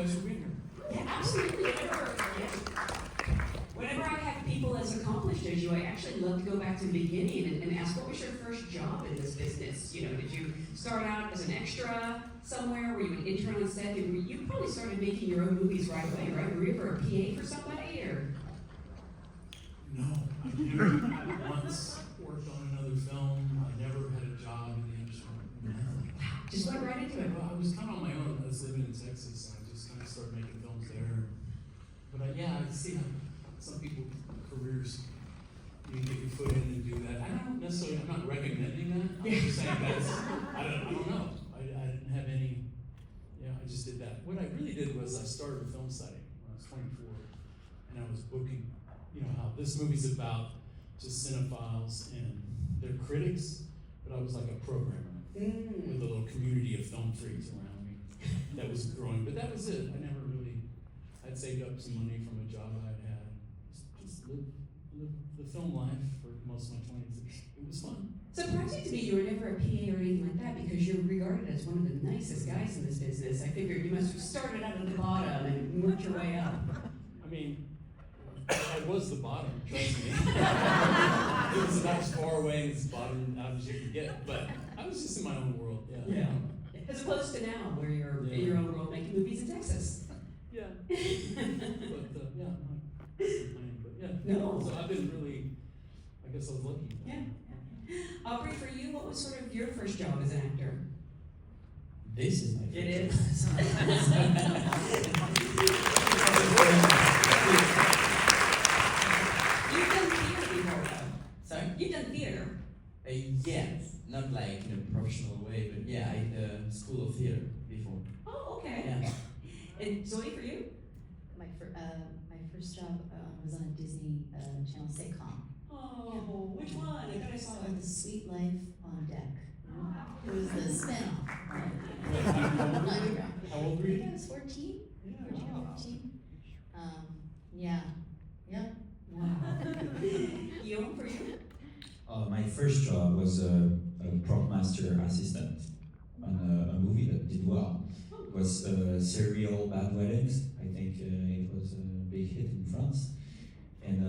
guys for being here. Yeah, absolutely. Whenever I have people as accomplished as you, I actually love to go back to the beginning and ask, what was your first job in this business? You know, did you start out as an extra somewhere? Were you an intern on set? You probably started making your own movies right away, right? Were you ever a PA for somebody, or? No, I never once worked on another film. I never had a job in the industry. Just went right into it. Well, I was kind of on my own. I was living in Texas, and I just kind of started making films there. But yeah, I see how some people, careers, you can get your foot in and do that. I don't necessarily, I'm not recommending that. I'm just saying I don't know. I didn't have any, I just did that. What I really did was I started a film study when I was 24, and I was booking, how this movie's about just cinephiles and their critics, but I was like a programmer with a little community of film freaks around me that was growing. But that was it. I'd saved up some money from a job I'd had. Just live the film life for most of my 20s. It was fun. Surprising to me you were never a PA or anything like that, because you're regarded as one of the nicest guys in this business. I figured you must have started out at the bottom and worked your way up. I mean, I was the bottom, trust me. It was about as far away as bottom out as you could get, but I was just in my own world. Yeah. As opposed to now, where you're in your own world making movies in Texas. Yeah. But No. So I've been really, I guess I was lucky. Yeah. Aubrey, for you, what was sort of your first job as an actor? This is my first. It is. You've done theater before, though. Sorry? You've done theater. Yes, not like in a professional way, but yeah, I did a school of theater before. Oh, okay. Yeah. And Zoey, for you? My first job was on a Disney Channel sitcom. Oh, which one? I thought I saw Called it. The Sweet Life on Deck. It was the spin-off. How old were you? I was 14. Yeah. 14 or 15. Yeah. Wow. Guillaume, for you? My first job was a prop master assistant on a movie that did well. It was Serial Bad Weddings. I think it was a big hit in France. And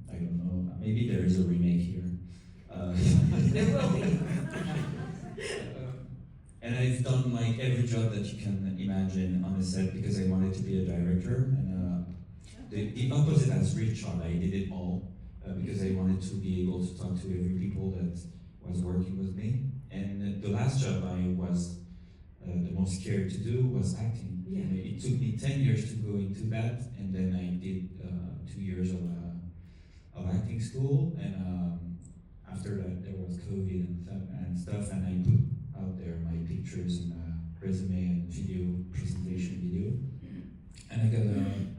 I don't know, maybe there is a remake here. There will be. And I've done like every job that you can imagine on a set because I wanted to be a director. And the opposite as Richard, I did it all because I wanted to be able to talk to every people that was working with me. And the last job I was the most scared to do was acting. Yeah. And it took me 10 years to go into that, and then I did 2 years of acting school, and after that there was COVID and stuff, and I put out there my pictures and resume and video, presentation video, and I got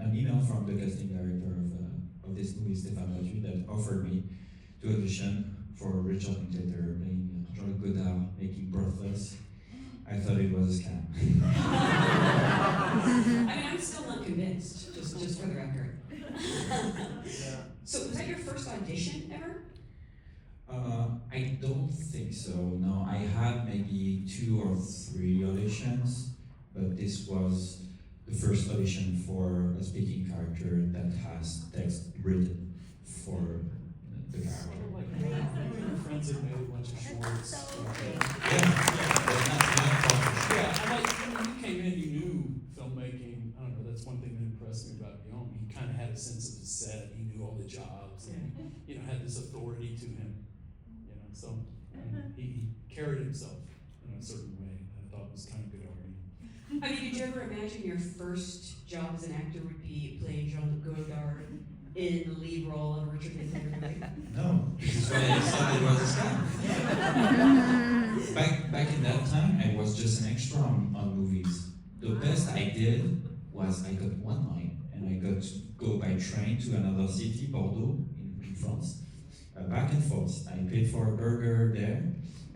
an email from the casting director of this movie, Stéphane Latu, that offered me to audition for Richard Linklater playing Jean Godard making Breathless. I thought it was a scam. I mean, I'm still not convinced, just for the record. So, was that your first audition ever? I don't think so, no. I had maybe 2 or 3 auditions, but this was the first audition for a speaking character that has text written for the character. Like, you and your friends had made a bunch of shorts. You came in, you knew filmmaking. I don't know, that's one thing that impressed me about Guillaume. He kind of had a sense of the set. He knew all the jobs, and had this authority to him. So he carried himself in a certain way that I thought was kind of good already. I mean, did you ever imagine your first job as an actor would be playing Jean Godard in the lead role of Richard Linklater movie? No, this is why I thought it was a scam. Back in that time, I was just an extra on movies. The best I did was I got one line, and I got to go by train to another city, Bordeaux, in France. Back and forth. I paid for a burger there,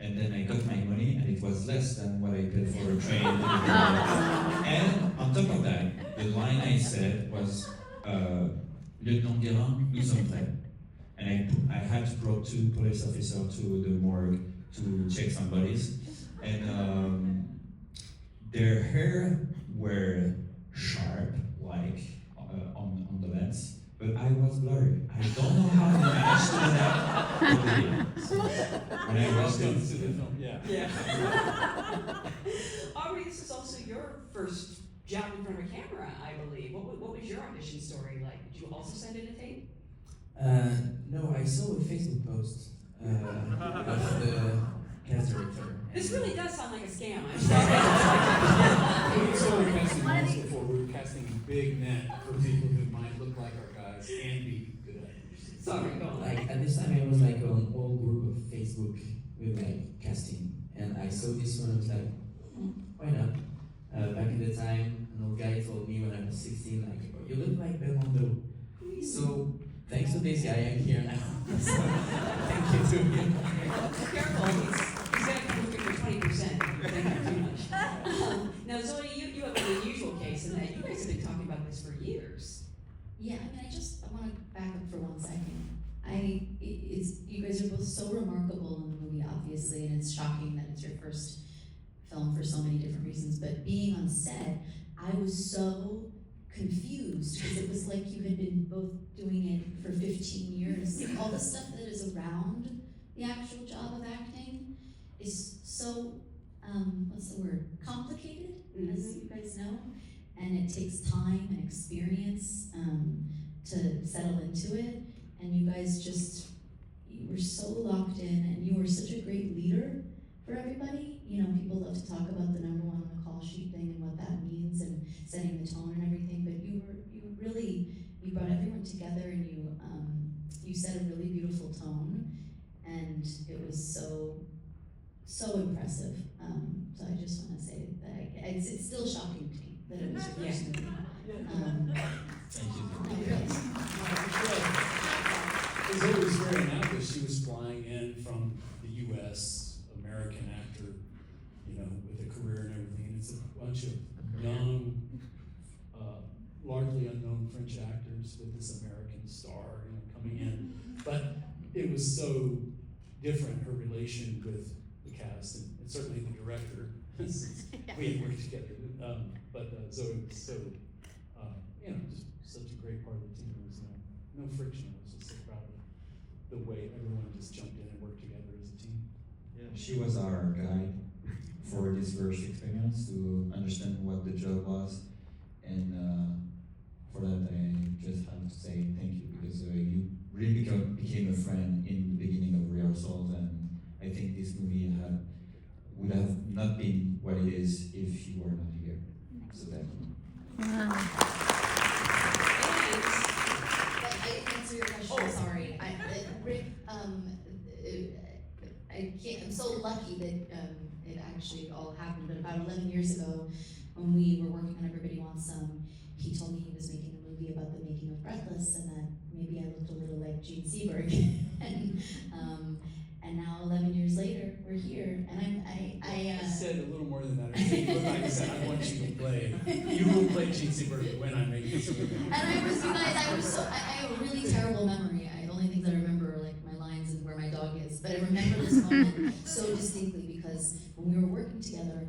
and then I got my money, and it was less than what I paid for a train. And on top of that, the line I said was, Lieutenant Guérin, nous sommes prêts. And I had to brought 2 police officers to the morgue to check some bodies, and their hair were sharp, like on the lens, but I was blurry. I don't know how they managed to do that. So when I watched Welcome it, to the film, yeah. Yeah. Aubrey, this is also your first job in front of a camera, I believe. What was your audition story like? Did you also send in a tape? No, I saw a Facebook post of the cast director. This really does sound like a scam. I'm We've started casting once before. We were casting big net for people who might look like our guys and be good actors. Sorry, go on. Like at this time, I was like on all group of Facebook with like casting, and I saw this one. I was like, why not? Back in the time, an old guy told me when I was 16, like, oh, you look like Belmondo. So thanks to this guy, I'm here now. So, thank you to him. Careful, he's going to be looking for 20%. Thank you too much. Now, Zoe, you have an unusual case in that you guys have been talking about this for years. Yeah, I want to back up for 1 second. You guys are both so remarkable in the movie, obviously, and it's shocking that it's your first film for so many different reasons, but being on set, I was so confused because it was like you had been both doing it for 15 years. All the stuff that is around the actual job of acting is so, what's the word, complicated, as you guys know, and it takes time and experience to settle into it, and you guys you were so locked in, and you were such a great leader for everybody. You know, people love to talk about the number one on the call sheet thing and what that means and setting the tone and everything, but you brought everyone together, and you set a really beautiful tone, and it was so impressive. So I just want to say that it's still shocking to me that it was your first movie. thank you. As I was wearing out that she was flying in from the U.S., American actor, you know, with a career and everything, and it's a bunch of young, largely unknown French actors with this American star, you know, coming in. But it was so different, her relation with the cast, and certainly the director. We had worked together, but Zoe was so, you know, just such a great part of the team. There was no friction. I was just so proud of the way everyone just jumped in and worked together as a team. Yeah, she was our guide for this first experience to understand what the job was, and for that I just have to say thank you, because you really became a friend in the beginning of rehearsals, and I think this movie would have not been what it is if you were not here. So thank you. I didn't answer your question, sorry. Rick, I'm so lucky that it actually all happened, but about 11 years ago, when we were working on Everybody Wants Some, he told me he was making a movie about the making of Breathless, and that maybe I looked a little like Gene Seberg. And now 11 years later, we're here, and I said a little more than that. I said, I want you to play. You will play Gene Seberg when I make this movie. And I have a really terrible memory. The only things I remember are like my lines and where my dog is. But I remember this moment so distinctly because when we were working together,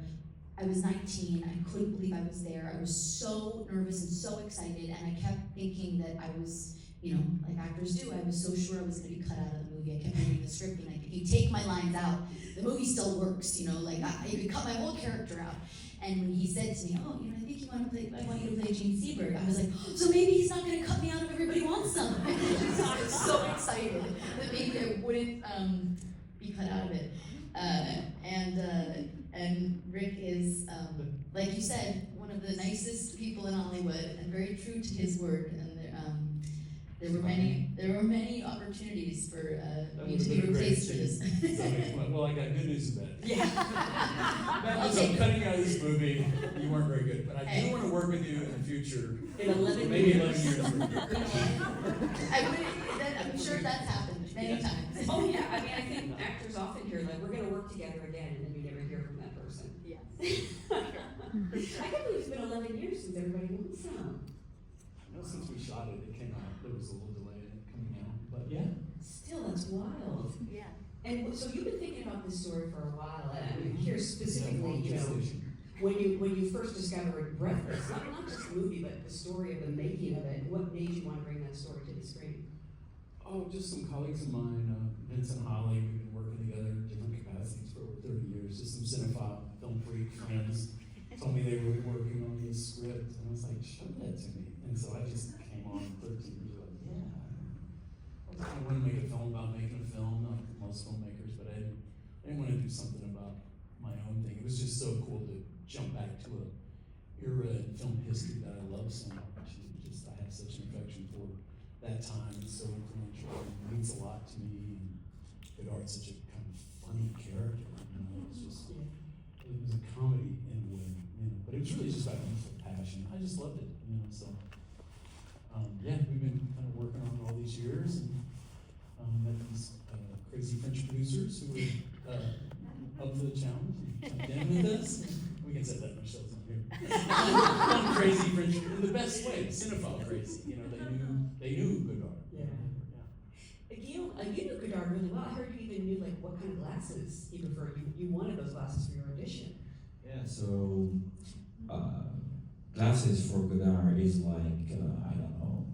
I was 19, I couldn't believe I was there. I was so nervous and so excited, and I kept thinking that I was, you know, like actors do, I was so sure I was gonna be cut out of the movie. I kept reading the script and like, if you take my lines out, the movie still works, you know, like you could cut my whole character out. And when he said to me, oh, you know, I think I want you to play Gene Seberg, I was like, oh, so maybe he's not gonna cut me out of Everybody Wants Some. I was so excited that maybe I wouldn't be cut out of it. And Rick is, like you said, one of the nicest people in Hollywood and very true to his word. And there were many opportunities for me to be replaced for this. Well, I got good news and bad. Yeah. Bad news, I'm cutting out of this movie. You weren't very good, but I do want to work with you in the future. In 11 maybe years. 11 years. I'm sure that's happened many times. Oh yeah, I mean, I think actors often hear like, we're gonna work together again, and then you never hear from that person. Yes. I can't believe it's been 11 years since Everybody Wants Some. I know since we shot it, it came out. There was a little delay in it coming out, but yeah. Still, that's wild. Yeah. And so you've been thinking about this story for a while, and I mean, here specifically, you know, when you first discovered Breathless, not just the movie, but the story of the making of it. What made you want to bring that story to the screen? Oh, just some colleagues of mine, Vince and Holly, we've been working together in different capacities for over 30 years. Just some cinephile, film freak friends told me they were working on this script, and I was like, show that to me. And so I just came on 13 years ago, I wanted to make a film about making a film, not like most filmmakers, but I didn't want to do something about my own thing. It was just so cool to jump back to a era in film history that I love so much. I have such an affection for that time. It's so influential and means a lot to me. And Godard's such a kind of funny character. It's just, it was a comedy in a way, but it was really just about youthful passion. I just loved it, so. We've been kind of working on it all these years, and met these crazy French producers who were up for the challenge and jumped in with us. We can set that Michelle's not here. Crazy French, in the best way, cinephile crazy. They knew Godard. Guillaume, you knew Godard really well. I heard you even knew what kind of glasses he preferred. You wanted those glasses for your audition. Yeah, so glasses for Godard is like, I don't know,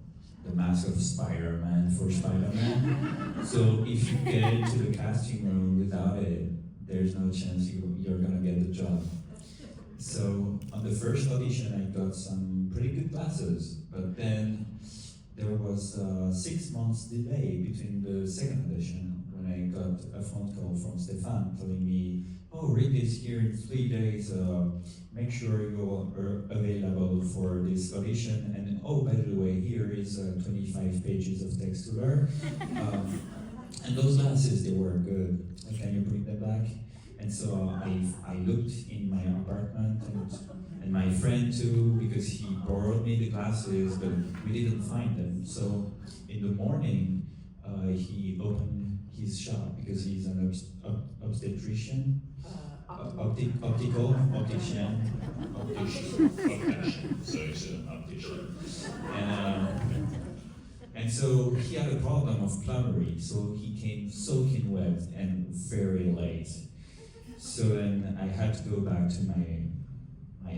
the mask of Spider-Man for Spider-Man. So if you get into the casting room without it, there's no chance you're gonna get the job. So on the first audition, I got some pretty good glasses, but then there was a 6 months delay between the second audition when I got a phone call from Stefan telling me, oh, Rick is here in 3 days, make sure you're available for this audition, and oh, by the way, here is 25 pages of text to learn. And those glasses, they were good. Can you bring them back? And so I looked in my apartment and my friend too, because he borrowed me the glasses, but we didn't find them. So in the morning, he opened his shop because he's an obstetrician. Optician. So he's an optician. And so he had a problem of plumbery, so he came soaking wet and very late. So then I had to go back to my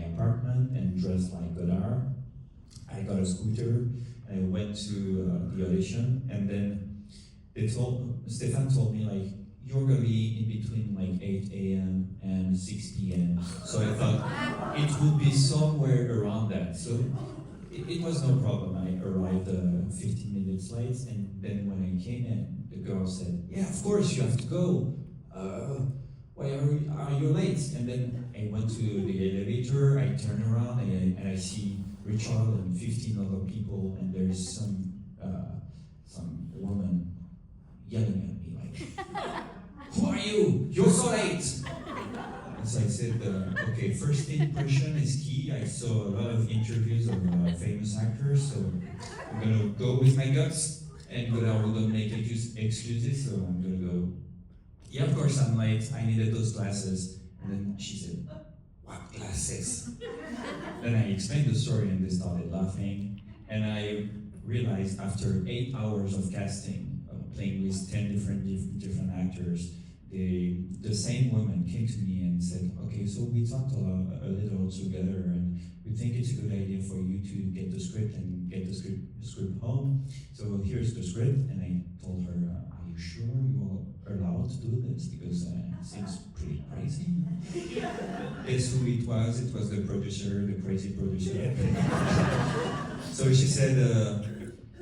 apartment and dress like Godard. I got a scooter, and I went to the audition, and then Stefan told me you're gonna be in between 8 a.m. and 6 p.m. So I thought it would be somewhere around that. So it was no problem. I arrived 15 minutes late, and then when I came in, the girl said, yeah, of course you have to go. Why are you late? And then I went to the elevator, I turned around, and I see Richard and 15 other people, and there's some woman yelling at me who are you? You're so late! And so I said, okay, first impression is key. I saw a lot of interviews of famous actors, so I'm gonna go with my guts, and Godard wouldn't make excuses, so I'm gonna go. Yeah, of course I'm late. I needed those glasses. And then she said, what glasses? Then I explained the story and they started laughing. And I realized after 8 hours of casting, playing with 10 different actors, the same woman came to me and said, okay, so we talked a little together and we think it's a good idea for you to get the script and get the script home. So here's the script. And I told her, are you sure you're allowed to do this? Because it seems pretty crazy. Guess who it was? It was the producer, the crazy producer. So she said,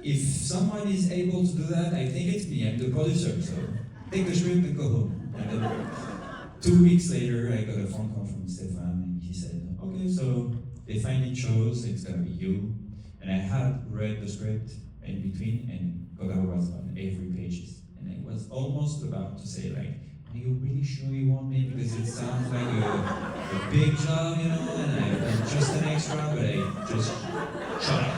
if someone is able to do that, I think it's me, I'm the producer, so take the script and go home. And then 2 weeks later, I got a phone call from Stefan, and he said, okay, so they finally chose, it's gonna be you. And I had read the script in between, and Godard was on every page. And I was almost about to say, are you really sure you want me? Because it sounds like a big job, and I'm just an extra, but I just shut up,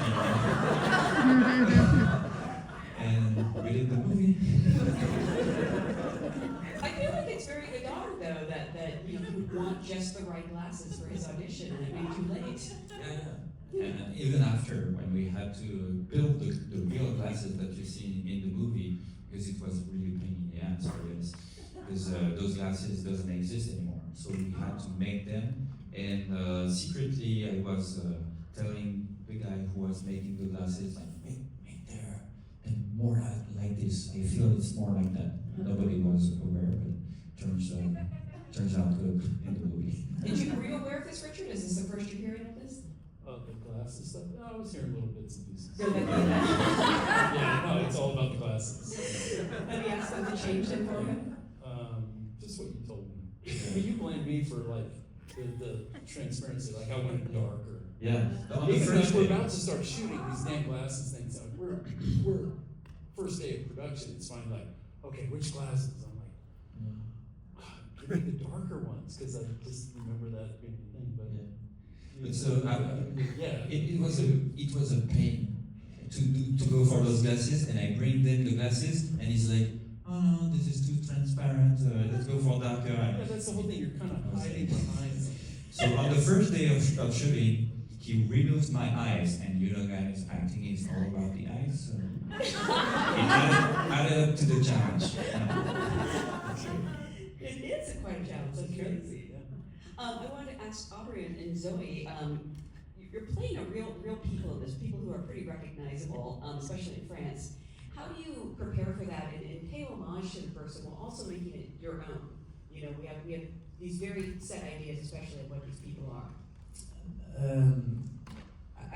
And we did the movie. I feel like it's very Godard, though, that he would want just the right glasses for his audition, and it made you late. Yeah. And even after, when we had to build the real glasses that you see in the movie, because it was really pain in the ass for this, because those glasses doesn't exist anymore. So we had to make them, and secretly I was telling was making the glasses, like make there and more like this. I feel it's more like that. Nobody was aware, but turns out good in the movie. Were you aware of this, Richard? Is this the first you're hearing of this? The glasses stuff. No, I was hearing little bits and pieces. No, but Yeah, no, it's all about the glasses. let me ask them to change them for you. Just what you told me. I mean, you blamed me for like the transparency, like I went darker. Yeah. On the Even first as we're day. about to start shooting these damn glasses things out, we're first day of production. It's finally like, okay, which glasses? I'm like, give me the darker ones because I just remember that being the thing. But But so yeah, it was a pain to go for those glasses, and I bring them the glasses, and he's like, oh no, this is too transparent. Let's go for darker. yeah, that's the whole thing. You're kind of hiding behind. So on the first day of shooting, he removed my eyes, and you know, guys, acting is all about the eyes. So it added up to the challenge. It is quite a challenge. That's crazy. Yeah. I wanted to ask Aubry and Zoe. You're playing a real people in this. People who are pretty recognizable, especially in France. How do you prepare for that and pay homage to the person while also making it your own? You know, we have these very set ideas, especially of what these people are.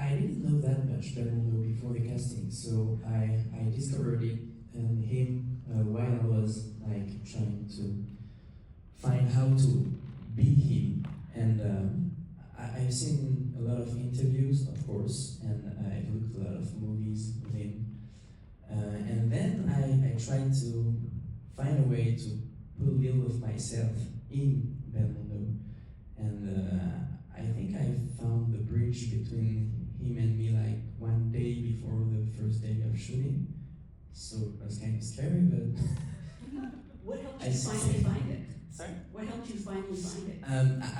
I didn't know that much Belmondo before the casting, so I discovered it and him while I was like trying to find how to be him. And I've seen a lot of interviews, of course, and I've looked a lot of movies with him. And then I tried to find a way to put a little of myself in Belmondo. And I think I found the bridge between him and me like one day before the first day of shooting. So it was kind of scary, but What helped I you see. finally find it? sorry. What helped you finally find it?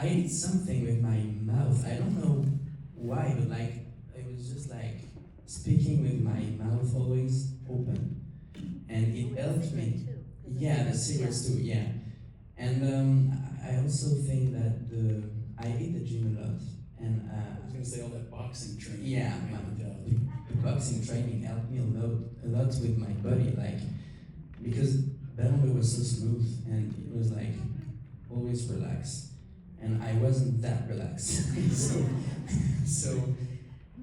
I did something with my mouth. I don't know why, but like it was just like speaking with my mouth always open, and it helped me. Yeah, the cigarettes too. Yeah, and I also think that I eat the gym a lot, and I was gonna say all that boxing training. yeah, the boxing training helped me a lot with my body, like because Belmondo was so smooth and it was like always relaxed, and I wasn't that relaxed. so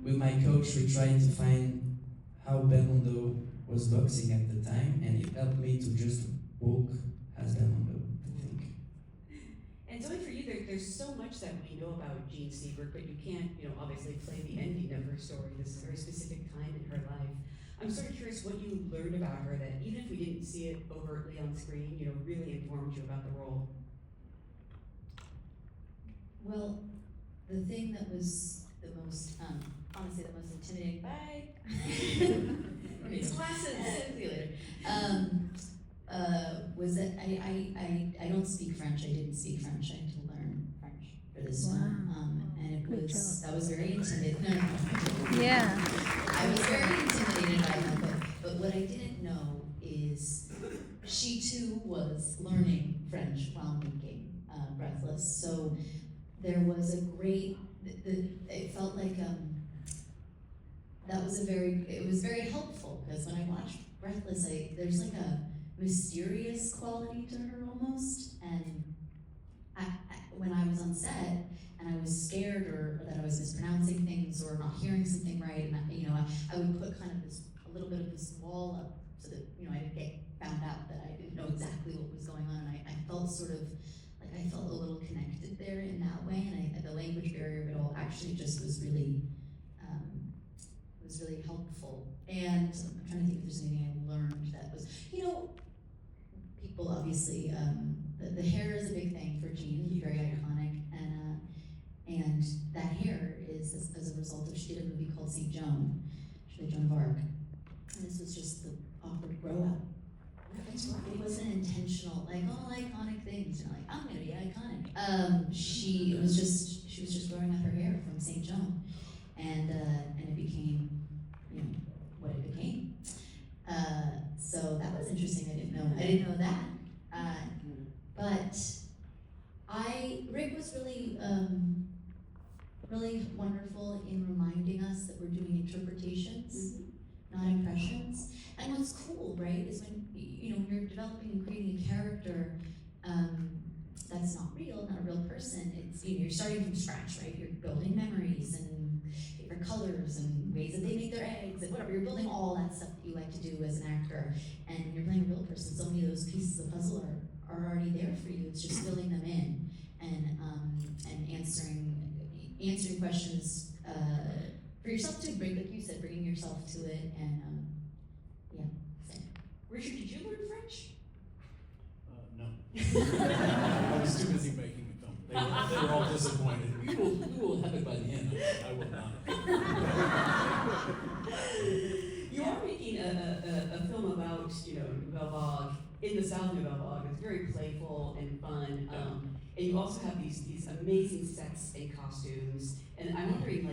with my coach, we tried to find how Belmondo was boxing at the time, and it helped me to just walk as Belmondo, I think. And Zoe, for you, there's so much that we know about Jean Seberg, but you can't, obviously play the ending of her story, this very specific time in her life. I'm sort of curious what you learned about her that, even if we didn't see it overtly on screen, really informed you about the role. Well, the thing that was the most, honestly, the most intimidating, bye. It's classes. See you later. Was that I don't speak French. I didn't speak French. I had to learn French for this film. And that was very intimidating. No. Yeah. I was very intimidated by that, but what I didn't know is she too was learning French while making Breathless. So there was a great, it felt like it was very helpful, because when I watched Breathless, there's like a mysterious quality to her almost, and when I was on set and I was scared or that I was mispronouncing things or not hearing something right, and I would put kind of a little bit of this wall up so that I didn't get found out, that I didn't know exactly what was going on, and I felt sort of like I felt a little connected there in that way, and the language barrier of it all actually just was really helpful. And I'm trying to think if there's anything I learned that was, people obviously, the hair is a big thing for Jean, very iconic, and that hair is as a result of, she did a movie called St. Joan, she played Joan of Arc, and this was just the awkward grow out. It wasn't intentional, like all iconic things, like I'm gonna be iconic. She was just growing out her hair from St. Joan, and it became, what it became. So that was interesting. I didn't know that. But Rick was really, really wonderful in reminding us that we're doing emotions, not impressions. And what's cool, right, is when when you're developing and creating a character that's not real, not a real person. It's you're starting from scratch, right? You're building memories and favorite colors and ways that they make their eggs and whatever. You're building all that stuff that you like to do as an actor. And when you're playing a real person, so many of those pieces of the puzzle are already there for you. It's just filling them in and answering questions for yourself too. Like you said, bringing yourself to it and same. Richard, did you learn French? No. I was too busy making the film. They were all disappointed. We will have it by the end. I will not. You are making a film about, Nouvelle Vague, in the style of Nouvelle Vague. It's very playful and fun. And you also have these amazing sets and costumes. And I'm wondering,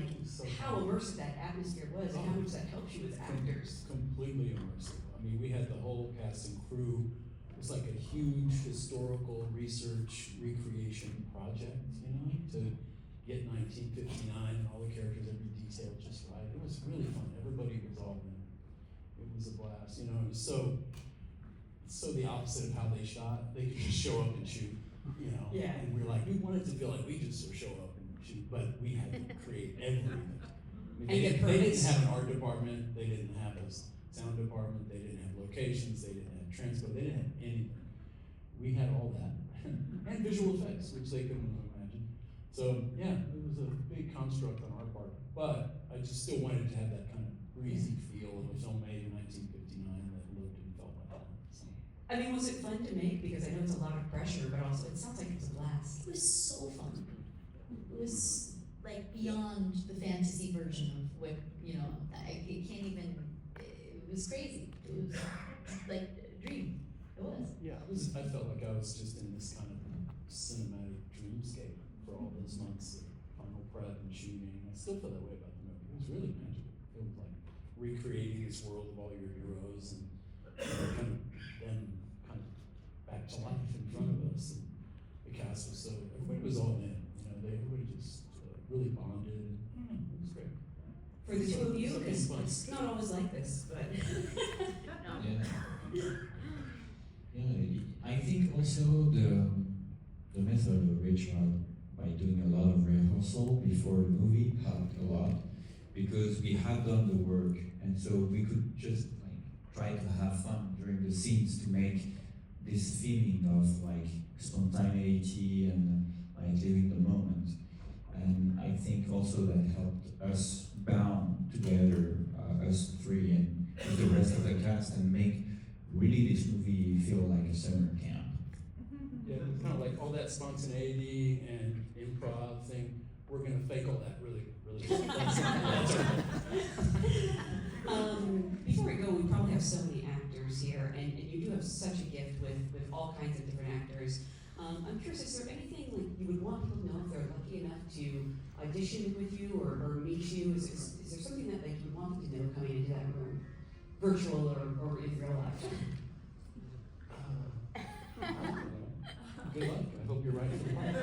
how immersive that atmosphere was and how much that helps you as actors. Completely immersive. I mean, we had the whole cast and crew. It was like a huge historical research recreation project, to get 1959 and all the characters, every detail just right. It was really fun. Everybody was all in. It was a blast. It was so the opposite of how they shot. They could just show up and shoot, Yeah. And we wanted to feel like we just show up and shoot, but we had to create everything. I mean, they didn't have an art department. They didn't have a sound department. They didn't have locations. They didn't have transport. They didn't have anything. We had all that and visual effects, which they couldn't imagine. So yeah, it was a big construct on our part, but I just still wanted to have that kind of breezy feel of a film made in 1959 that looked and felt like that. So. I mean, was it fun to make? Because I know it's a lot of pressure, but also it sounds like it's a blast. It was so fun. It was like beyond the fantasy version of what it can't even. It was crazy. It was like a dream. It was. Yeah, I felt like I was just in this kind of cinematic dreamscape for all those months of final prep and shooting. I still feel that way about the movie. It was really magical. It was like recreating this world of all your heroes and kind of them kind of back to life in front of us. And the cast was everybody was all in. Everybody just really bonded. I don't know, it was great. For the two of you, because fun. it's not always like this, but. Yeah, I think also the method of Richard by doing a lot of rehearsal before the movie helped a lot because we had done the work and so we could just try to have fun during the scenes to make this feeling of spontaneity and living the moment. And I think also that helped us bound together, us three and with the rest of the cast and make really this movie feel like a summer camp. Yeah, it's kind of like all that spontaneity and improv thing. We're gonna fake all that really, really well. Before we go, we probably have so many actors here, and you do have such a gift with all kinds of different actors. I'm curious, is there anything you would want people to know if they're lucky enough to audition with you or meet you? Is there something that you would want them to know coming into that room? Virtual or in real life? I don't know. Good luck. I hope you're right for the part.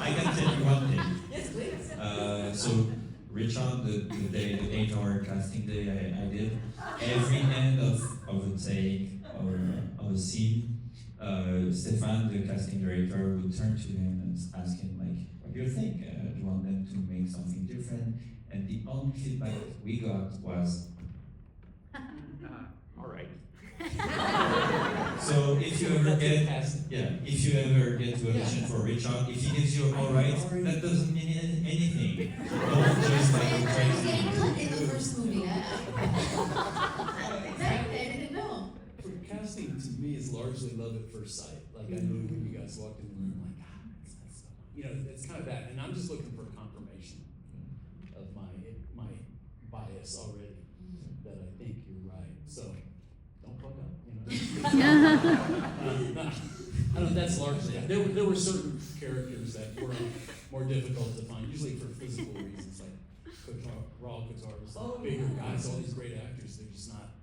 I can tell you one thing. Yes, please. So Richard, the 8-hour casting day I did, every end of a take or of a scene, Stefan, the casting director, would turn to him and ask him what do you think? Do you want them to make something different? And the only feedback we got was, all right. So if you ever get to audition for Richard, if he gives you all right, that doesn't mean anything. Don't just go crazy. Getting cut in the first movie. Exactly. I didn't know. For casting, to me, is largely love at first sight. I knew when you guys walked in the room, it's kind of that. And I'm just looking for confirmation of my bias already that I think you're right. So don't fuck up, I don't know, that's largely it. There were certain characters that were more difficult to find, usually for physical reasons, like raw guitars, bigger guys, all these great actors. They're just not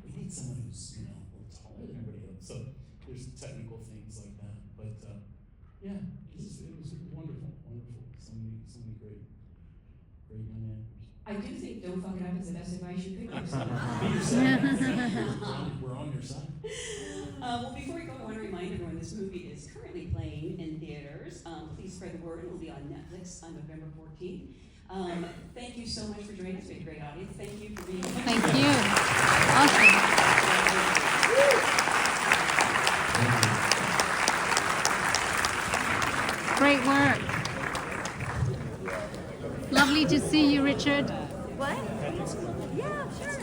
we need someone who's a little taller than everybody else. So there's technical things like that, but yeah, it was wonderful. So many great young actors. I do think don't fuck it up is the best advice you could give someone. Be yourself. We're on your side. Well, before we go, I want to remind everyone this movie is currently playing in theaters. Please spread the word. It will be on Netflix on November 14th. Thank you so much for joining us. We had a great audience. Thank you for being here. Thank you. Awesome. Great work. Lovely to see you, Richard. What? Yeah, sure.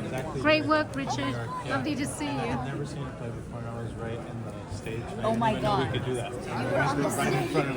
Exactly. Great work, Richard. Lovely to see you. I've never seen it play before, and I was right in the stage. Oh my I didn't even know God. we could do that. You were on the Right in front of